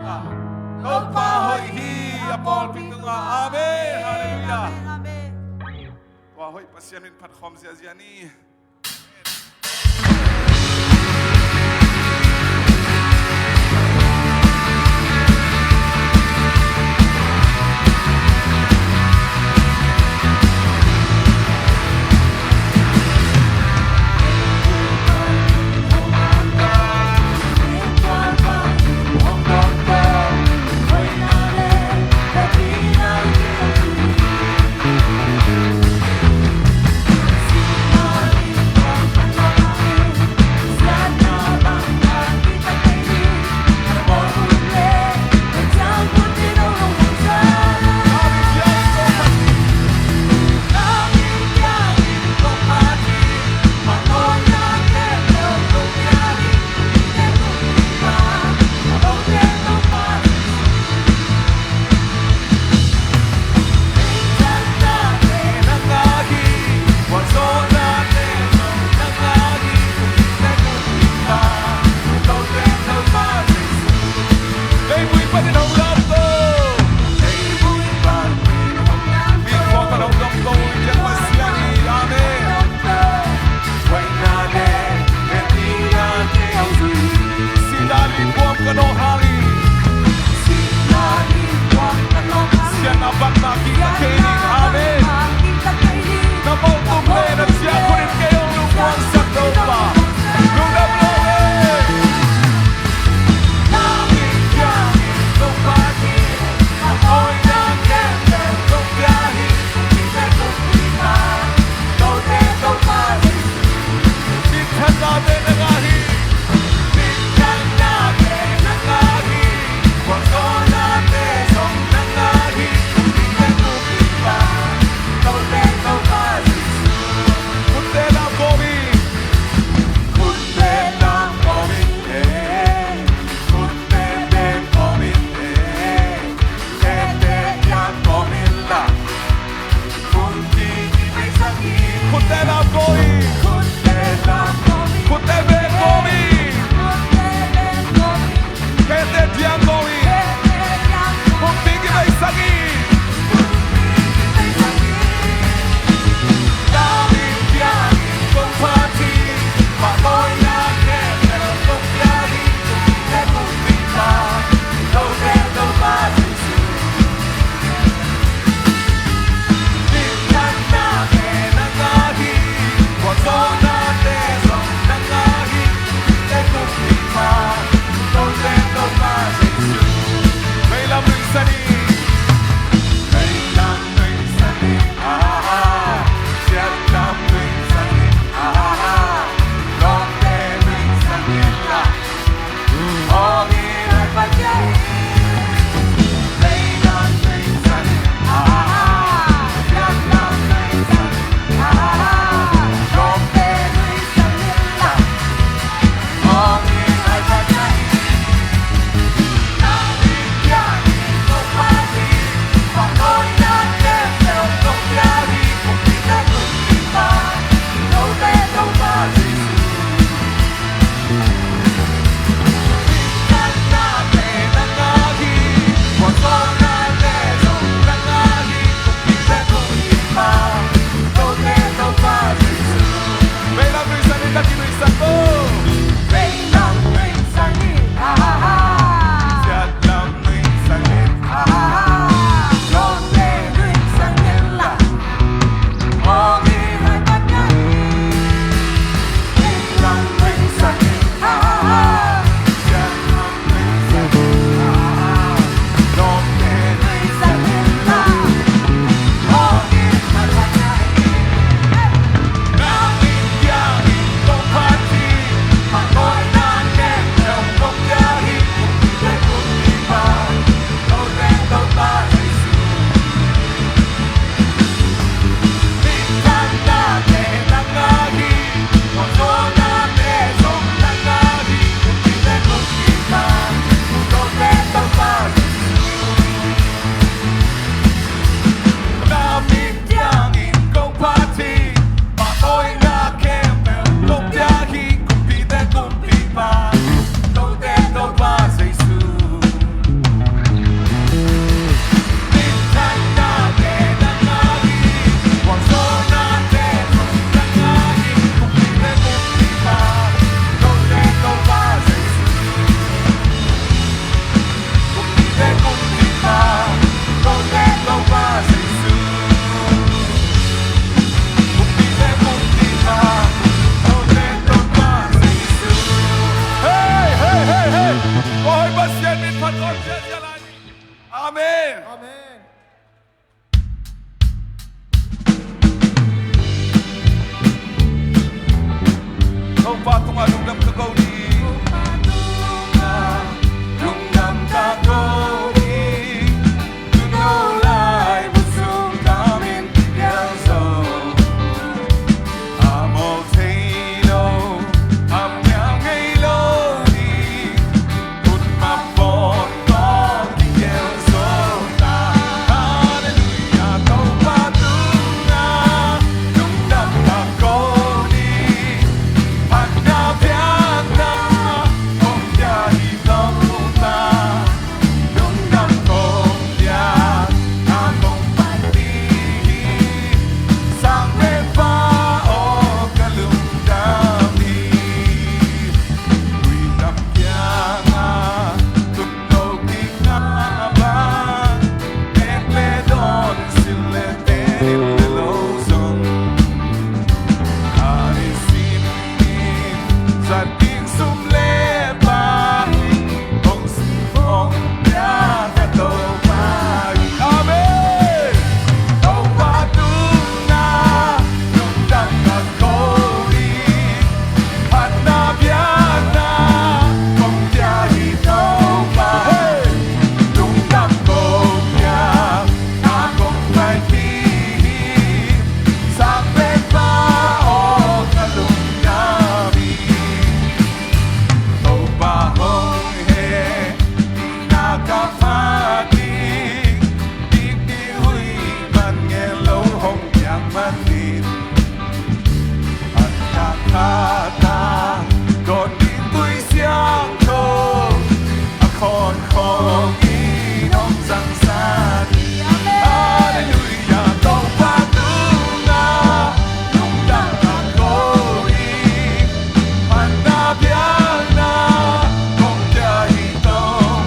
Opa hoi hi apol pintunga amen haleluya. Wah hoi pasien min phat khom zia zia ni. Amen. Amen. Kau patung adung dam kau ni. Dung dam kau ni. Tunulai busung kamin yang so. Amo tayo, amyang ngayo ni. Kut mapon kong yang so ta. Hallelujah, kau patung dung dam kau ni. Sa ting sumleba Kung sipong niya katopay Amen! Kau patunga Nung dapat kori At nabiyag na Kung tiyahi topay Nung dapat niya Akong kaitihin Sa pepa o kalungkami Bahong he Pinakapating Dikihuy Mangelo hong yang manin At kakata Kon dito'y siyang ko Akon kong inong sangsani Hallelujah Kau patunga Nung dapat ko'y Manabiyang na Kung tiyahi tong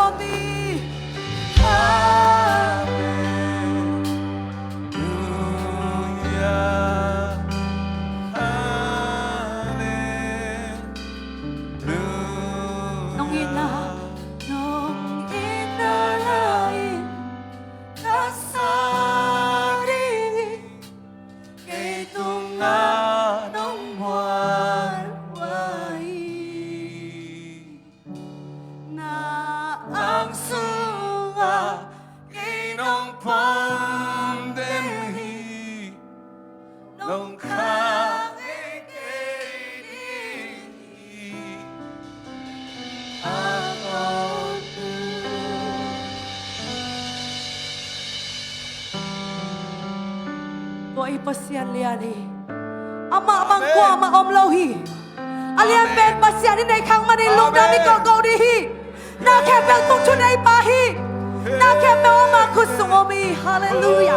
kami. Nung inalain na sarili kay tunga ng walway na ang sunga kay nung pandemhi nung Tua ipasian-liani ama mangko ama omlohi alian ben pasianในครั้งมาในลูกนั้นมีก็เกาดีนาแค่เบลตุชุนในปาฮีนาแค่เบลมาคุสุงโอมีฮาเลลูยา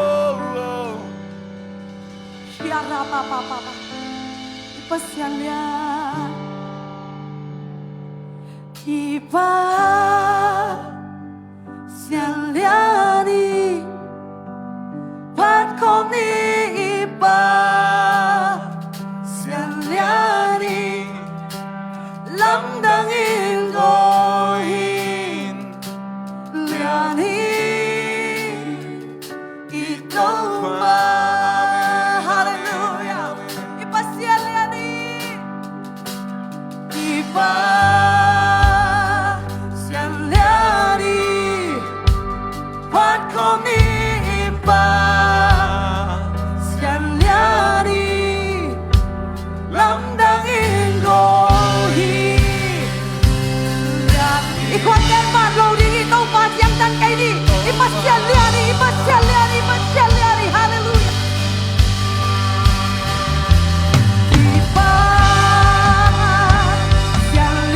ฮิอาราปาปาปาipasian-lian ipasian-liani Pat kong ni iba Sian-liani Lamdangin kohin Liani Ikaw ba Hallelujah Iba sian-liani Iba Sian-liani Pat kong ni iba Ikuatkan makhluk diri tau pasiang dan kay di ipasian-liani hallelujah ipasian-liani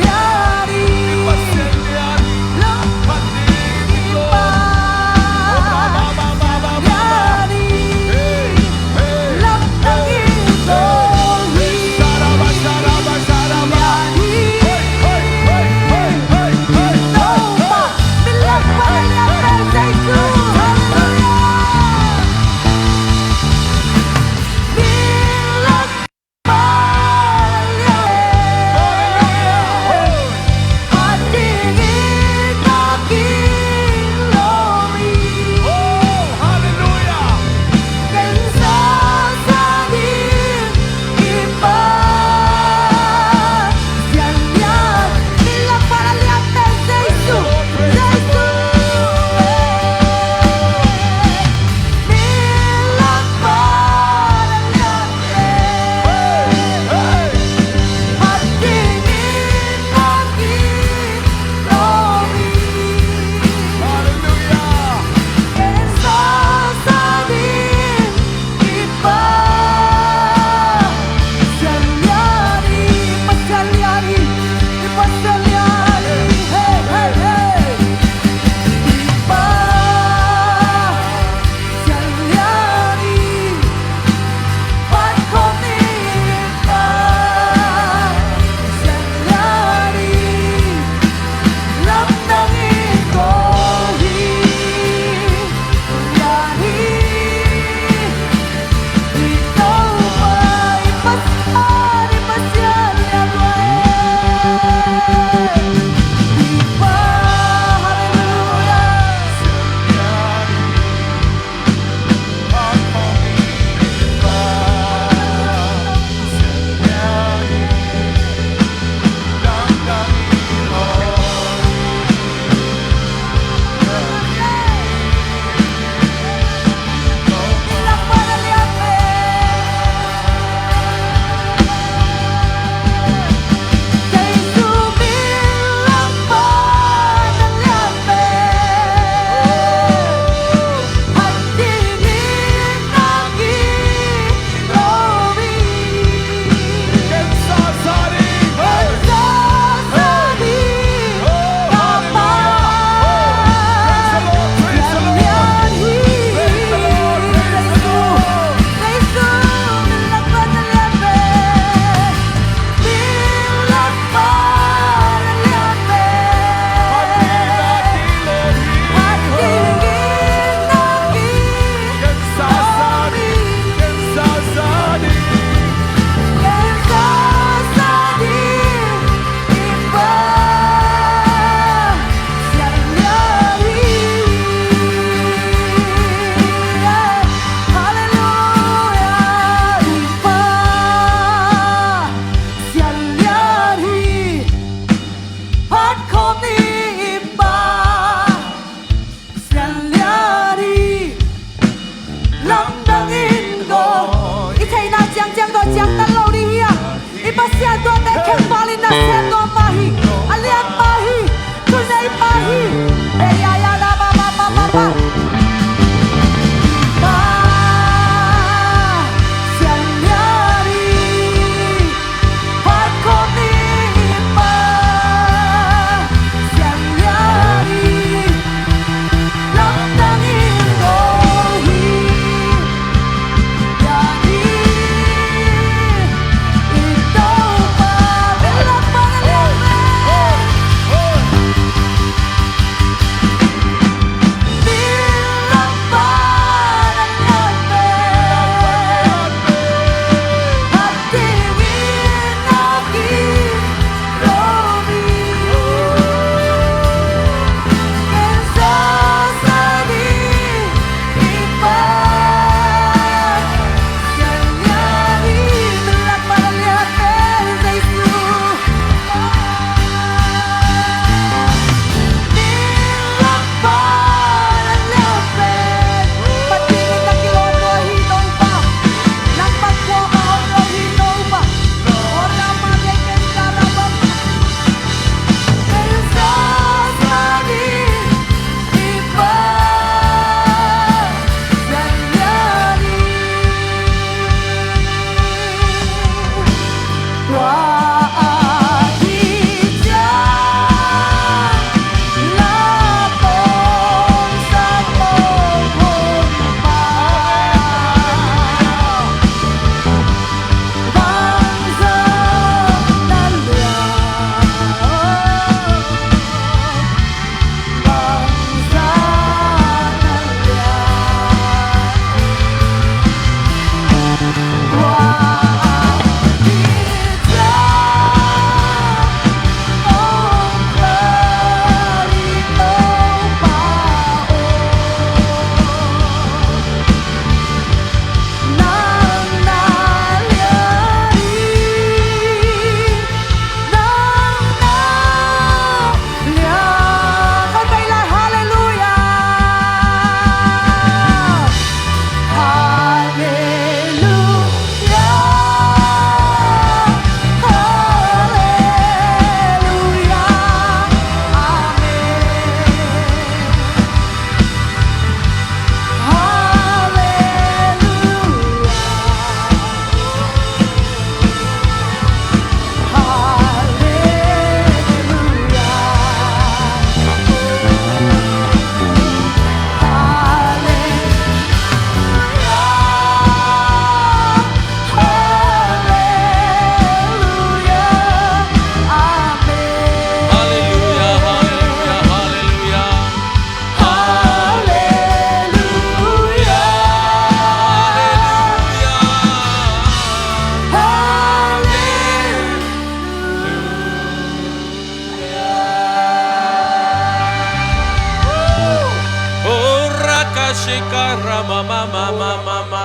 ชิการามามามามามา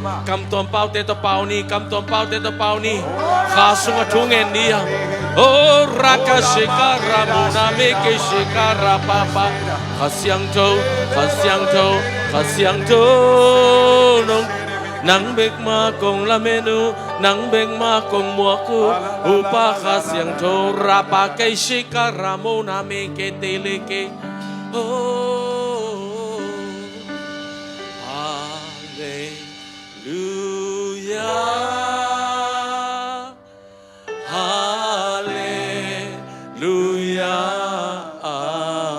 มากำตัวเป้าเตตเป้านี่กำตัวเป้าเตตเป้านี่ขาสุงทุ่งเอ็นเดียโอ้รักชิการามุนาเมกชิการาปาปาข้าเสียงโตข้าเสียงโตข้าเสียงโตน้องnang bek ma kong la menu nang bek ma kong mua ku upa kha siang tho ra pa kai shikara mo na me ke te le ke oh hallelujah hallelujah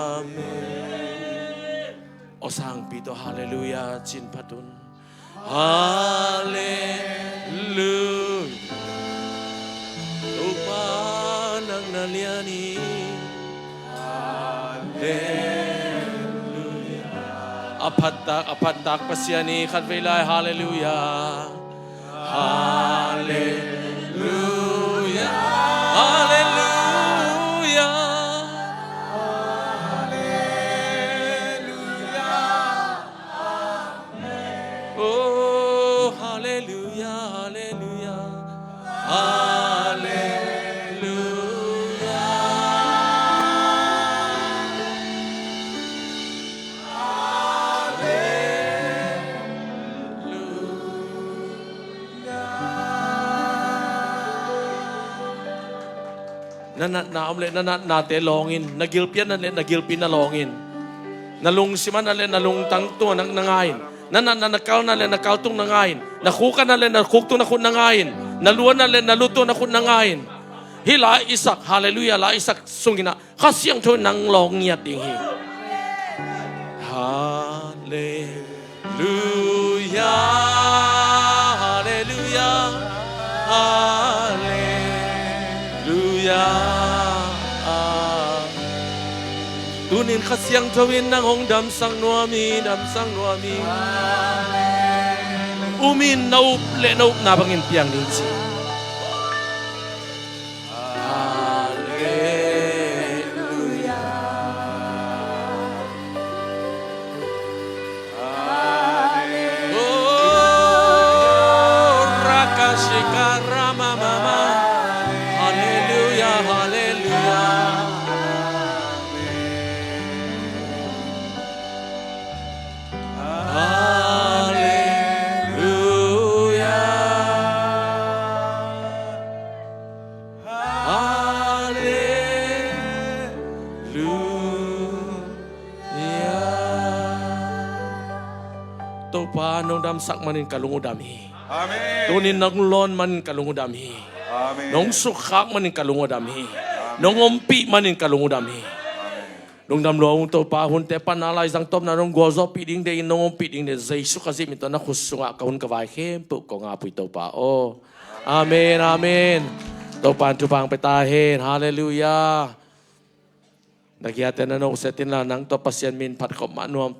amen o sang pito hallelujah chin patun Hallelujah. Lupa ng nalyani. Hallelujah. Apatak pasyani kadvilay. Hallelujah. Hallelujah. Hallelujah. Oh, hallelujah, hallelujah, longin, nagilpian na nagilpin na longin. Nalung siman na nalung tangto nang nangain. Nakal na len nakaltong nangain. Nakuka na len nakukto na kun nangain. Naluan na len naluto na kun nangain. Hila isak, hallelujah, la isak sungina. Kasyang to nang long niya tinghi. Hallelujah, hallelujah, hallelujah. Tunin kasyang tawin ng hong damsang nuami. Umin naup na bangin piyang ninsi. Oh, rakashikara mama. Hallelujah, hallelujah. Nong damsak manin kalungudami. Amen. Tunin naglon manin kalungudami. Amen. Nong sukak manin kalungudami. Nong ompi manin kalungudami. Nong damlo to pa hun te panalay sang top na nong gozo piding de nong ompi ding de Jesus kasi mito na kusunga kahun kawai hempu ko nga ito pa o. Amen, amen. To pan tupang petahin. Hallelujah. Nagyate na nong setin la nang to pasyan min pat ko manuam